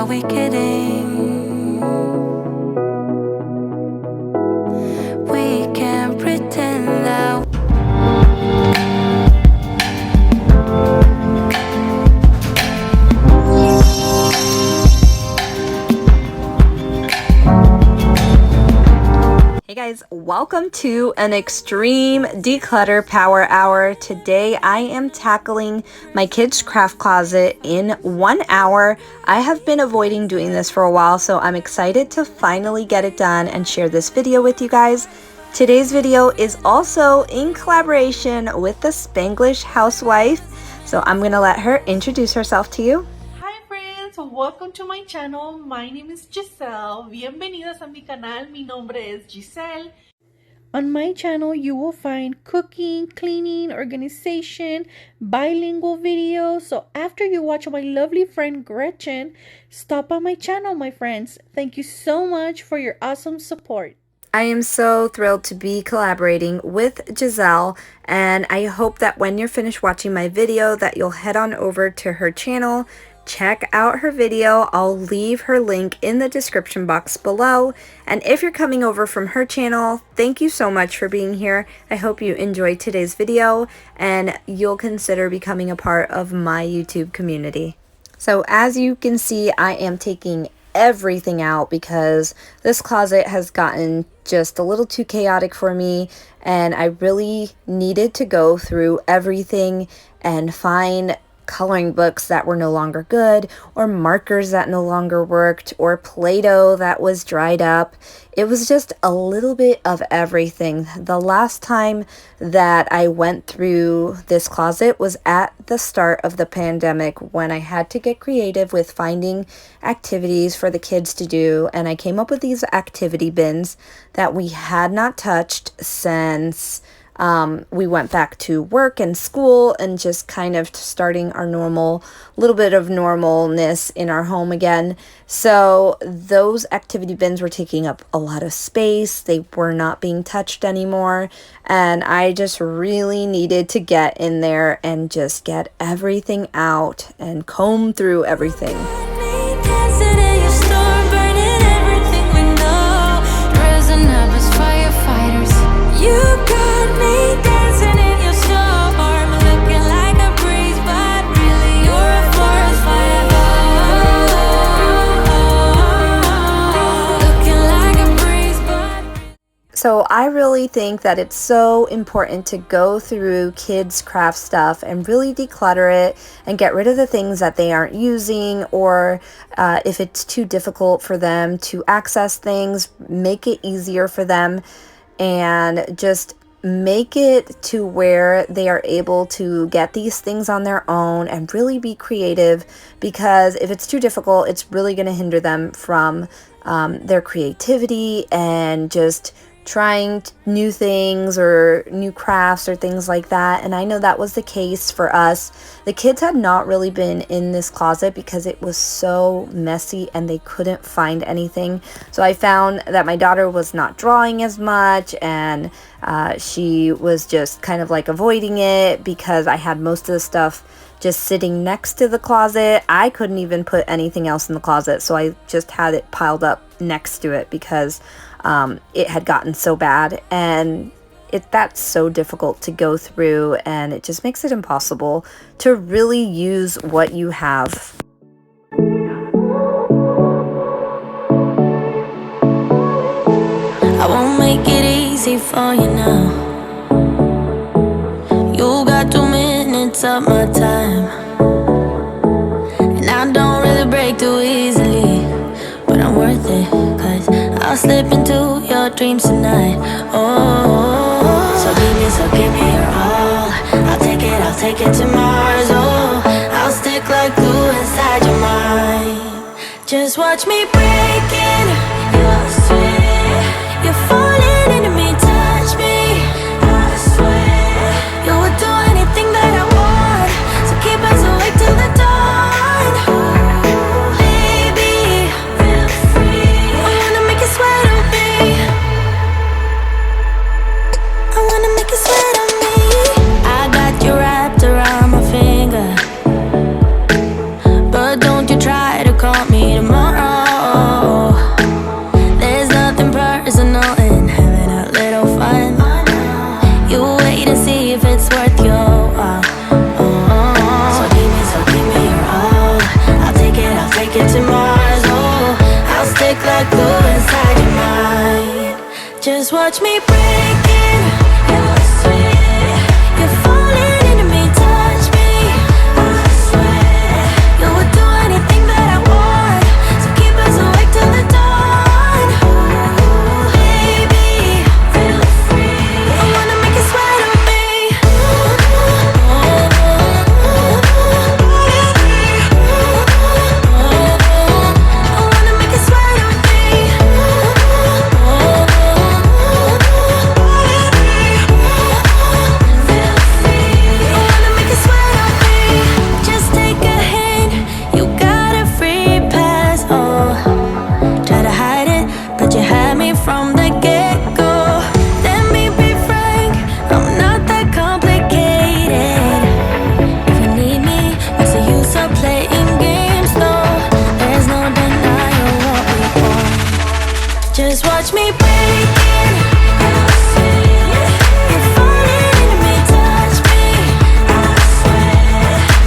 are we kidding? We can't pretend that. Hey guys, welcome to an extreme declutter power hour. Today I am tackling my kids' craft closet in 1 hour. I have been avoiding doing this for a while, so I'm excited to finally get it done and share this video with you guys. Today's video is also in collaboration with the Spanglish housewife, so I'm gonna let her introduce herself to you. So welcome to my channel. My name is Giselle. Bienvenidos a mi canal. Mi nombre es Giselle. On my channel, you will find cooking, cleaning, organization, bilingual videos. So after you watch my lovely friend Gretchen, stop by my channel, my friends. Thank you so much for your awesome support. I am so thrilled to be collaborating with Giselle, and I hope that when you're finished watching my video that you'll head on over to her channel. Check out her video. I'll leave her link in the description box below. And if you're coming over from her channel, thank you so much for being here. I hope you enjoyed today's video and you'll consider becoming a part of my YouTube community. So as you can see, I am taking everything out because this closet has gotten just a little too chaotic for me, and I really needed to go through everything and find coloring books that were no longer good, or markers that no longer worked, or Play-Doh that was dried up. It was just a little bit of everything. The last time that I went through this closet was at the start of the pandemic, when I had to get creative with finding activities for the kids to do, and I came up with these activity bins that we had not touched since we went back to work and school and just kind of starting our little bit of normalness in our home again. So those activity bins were taking up a lot of space. They were not being touched anymore. And I just really needed to get in there and just get everything out and comb through everything. So I really think that it's so important to go through kids' craft stuff and really declutter it and get rid of the things that they aren't using, or if it's too difficult for them to access things, make it easier for them and just make it to where they are able to get these things on their own and really be creative, because if it's too difficult, it's really going to hinder them from their creativity and just trying new things or new crafts or things like that. And I know that was the case for us. The kids had not really been in this closet because it was so messy and they couldn't find anything. So I found that my daughter was not drawing as much, and she was just kind of like avoiding it because I had most of the stuff just sitting next to the closet. I couldn't even put anything else in the closet, so I just had it piled up next to it because it had gotten so bad, and that's so difficult to go through, and it just makes it impossible to really use what you have. I won't make it easy for you now. You got 2 minutes of my time, and I don't really break too easily, but I'm worth it, 'cause I'll slip into your dreams tonight. Oh, so give me your all. I'll take it to Mars. Oh, I'll stick like glue inside your mind. Just watch me breaking your sweat. You're falling into me, touch me. I swear you would do anything that I want, so keep us awake till the dawn. Caught me tomorrow. stick like glue inside your mind. Just watch me break it. You're sweet. You're falling into me, touch me. I swear you would do anything that I want. So keep us awake till the dawn. Baby, feel free. I wanna make you sweat on me. I wanna make you sweat on me. Feel free. I wanna make you sweat on me. Just take a hint, you got a free pass. Oh, try to hide it, but you had me from the get-go. Let me be frank, I'm not that complicated. If you need me, what's the use of playing games? No, there's no denying what we want. Just watch me break it. You're sweet. You're falling into me, touch me. I swear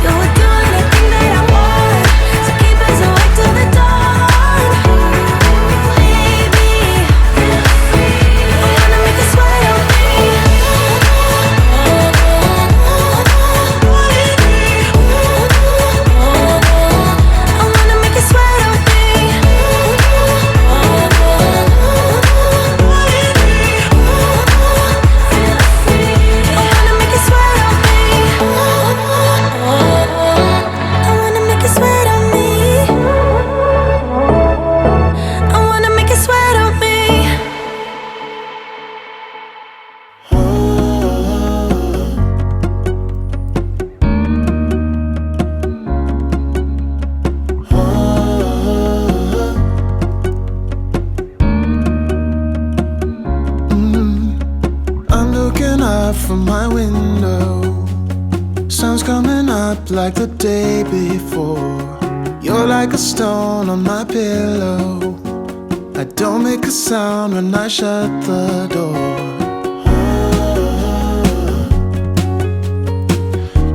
you would do anything that I want. So keep us awake till the dawn. Baby, feel free. I wanna make you sweat on me. I wanna make you sweat on me. Feel free. I wanna make you sweat on me. I wanna make you sweat on me. I wanna make you sweat on me. I'm looking up from my window. Sun's coming up like the day before. You're like a stone on my pillow. I don't make a sound when I shut the door.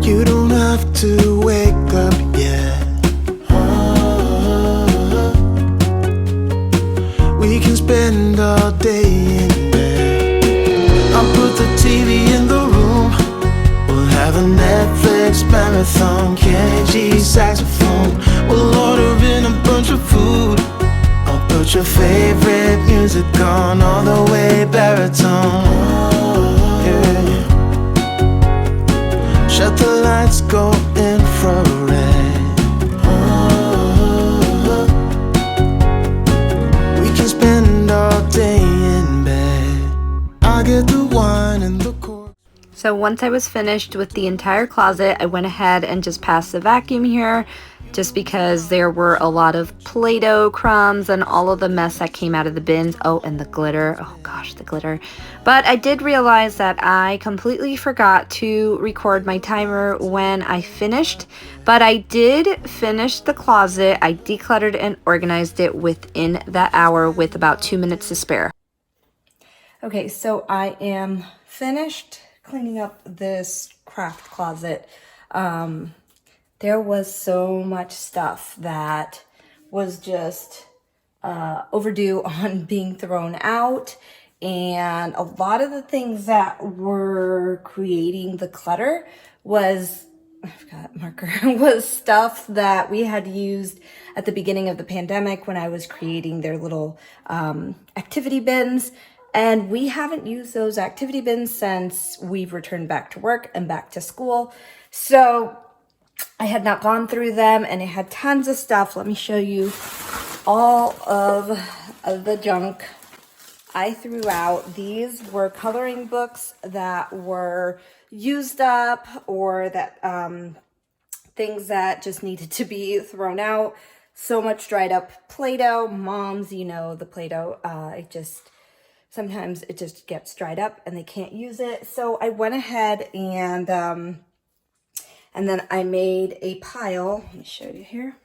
You don't have to wake up yet. We can spend all day in bed. I'll put the TV in the room. We'll have a Netflix marathon, Kenny G saxophone. We'll order in a bunch of food. I'll put your favorite music on, all the way baritone. Yeah. Shut the lights, go infrared. We can spend all day in bed. I'll get the wine and the cork. So once I was finished with the entire closet, I went ahead and just passed the vacuum here, just because there were a lot of Play-Doh crumbs and all of the mess that came out of the bins. Oh, and the glitter. Oh gosh, the glitter. But I did realize that I completely forgot to record my timer when I finished. But I did finish the closet. I decluttered and organized it within that hour with about 2 minutes to spare. Okay, so I am finished cleaning up this craft closet. There was so much stuff that was just overdue on being thrown out, and a lot of the things that were creating the clutter was, I forgot marker, was stuff that we had used at the beginning of the pandemic when I was creating their little activity bins. And we haven't used those activity bins since we've returned back to work and back to school. So I had not gone through them, and it had tons of stuff. Let me show you all of the junk I threw out. These were coloring books that were used up, or that things that just needed to be thrown out. So much dried up Play-Doh. Moms, you know, the Play-Doh, sometimes it just gets dried up and they can't use it. So I went ahead and then I made a pile. Let me show you here.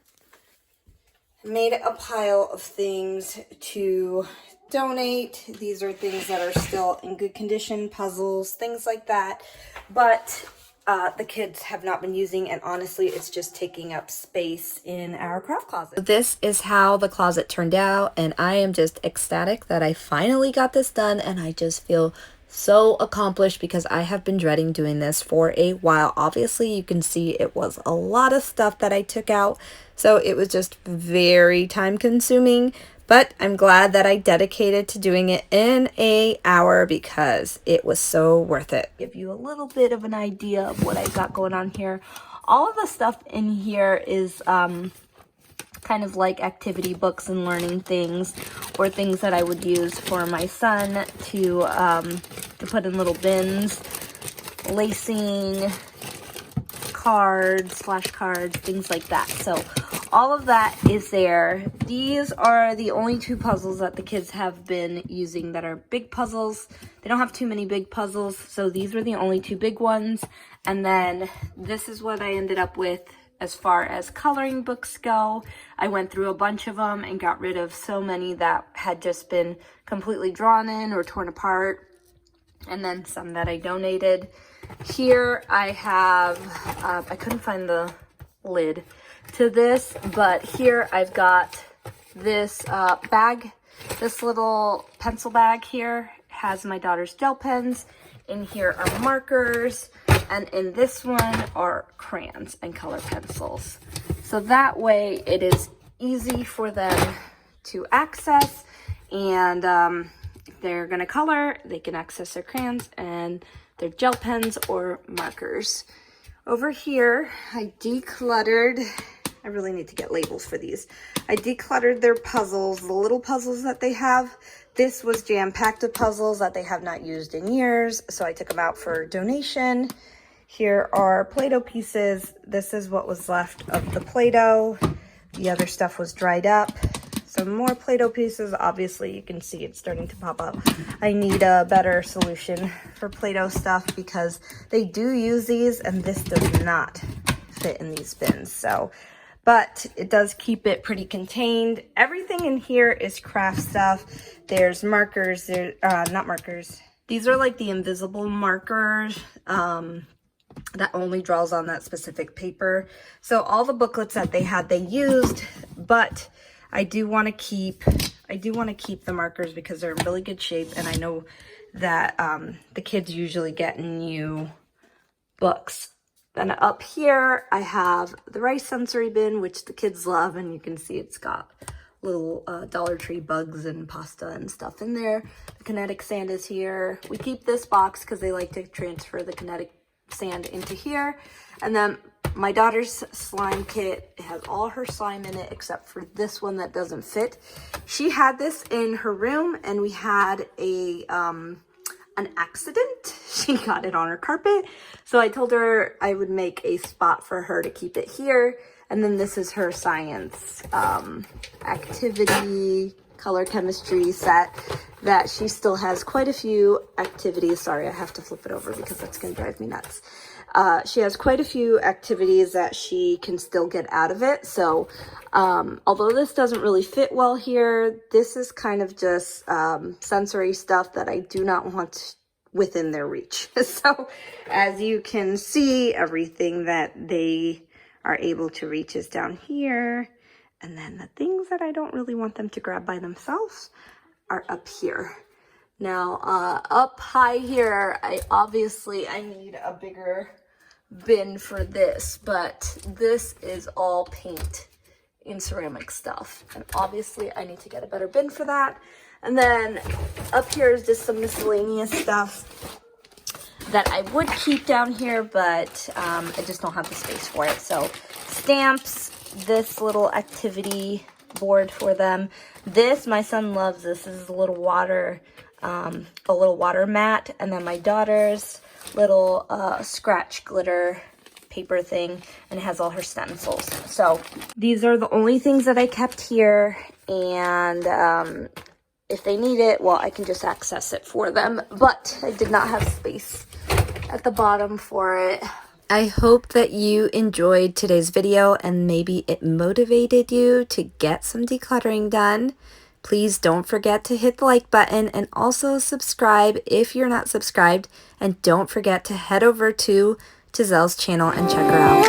I made a pile of things to donate. These are things that are still in good condition, puzzles, things like that. But the kids have not been using, and honestly it's just taking up space in our craft closet. This is how the closet turned out, and I am just ecstatic that I finally got this done, and I just feel so accomplished because I have been dreading doing this for a while. Obviously you can see it was a lot of stuff that I took out, so it was just very time consuming. But I'm glad that I dedicated to doing it in an hour because it was so worth it. Give you a little bit of an idea of what I got going on here. All of the stuff in here is kind of like activity books and learning things, or things that I would use for my son to put in little bins, lacing, cards, flashcards, things like that. So all of that is there. These are the only two puzzles that the kids have been using that are big puzzles. They don't have too many big puzzles, so these were the only two big ones. And then this is what I ended up with as far as coloring books go. I went through a bunch of them and got rid of so many that had just been completely drawn in or torn apart, and then some that I donated. Here I have, I couldn't find the lid to this, but here I've got this bag. This little pencil bag here has my daughter's gel pens. In here are markers, and in this one are crayons and color pencils. So that way it is easy for them to access, and if they're gonna color, they can access their crayons and their gel pens or markers. Over here, I decluttered, I really need to get labels for these. I decluttered their puzzles, the little puzzles that they have. This was jam-packed with puzzles that they have not used in years, so I took them out for donation. Here are Play-Doh pieces. This is what was left of the Play-Doh. The other stuff was dried up. Some more Play-Doh pieces. Obviously, you can see it's starting to pop up. I need a better solution for Play-Doh stuff because they do use these, and this does not fit in these bins. So, but it does keep it pretty contained. Everything in here is craft stuff. There's markers. Not markers. These are like the invisible markers that only draws on that specific paper. So all the booklets that they had, they used, but I do want to keep the markers because they're in really good shape, and I know that the kids usually get new books. Then up here I have the rice sensory bin, which the kids love, and you can see it's got little Dollar Tree bugs and pasta and stuff in there. The kinetic sand is here. We keep this box because they like to transfer the kinetic sand into here. And then my daughter's slime kit, it has all her slime in it except for this one that doesn't fit. She had this in her room, and we had an accident. She got it on her carpet, so I told her I would make a spot for her to keep it here. And then this is her science activity color chemistry set that she still has quite a few activities. Sorry, I have to flip it over because that's gonna drive me nuts. She has quite a few activities that she can still get out of it. So although this doesn't really fit well here, this is kind of just sensory stuff that I do not want within their reach. So as you can see, everything that they are able to reach is down here. And then the things that I don't really want them to grab by themselves are up here. Now, up high here, I need a bigger bin for this, but this is all paint and ceramic stuff. And obviously I need to get a better bin for that. And then up here is just some miscellaneous stuff that I would keep down here, but I just don't have the space for it. So stamps, this little activity board for them. This, my son loves this. This is a little water mat. And then my daughter's little scratch glitter paper thing, and it has all her stencils. So these are the only things that I kept here, and if they need it, well, I can just access it for them, but I did not have space at the bottom for it. I hope that you enjoyed today's video and maybe it motivated you to get some decluttering done. Please don't forget to hit the like button and also subscribe if you're not subscribed. And don't forget to head over to Giselle's channel and check her out.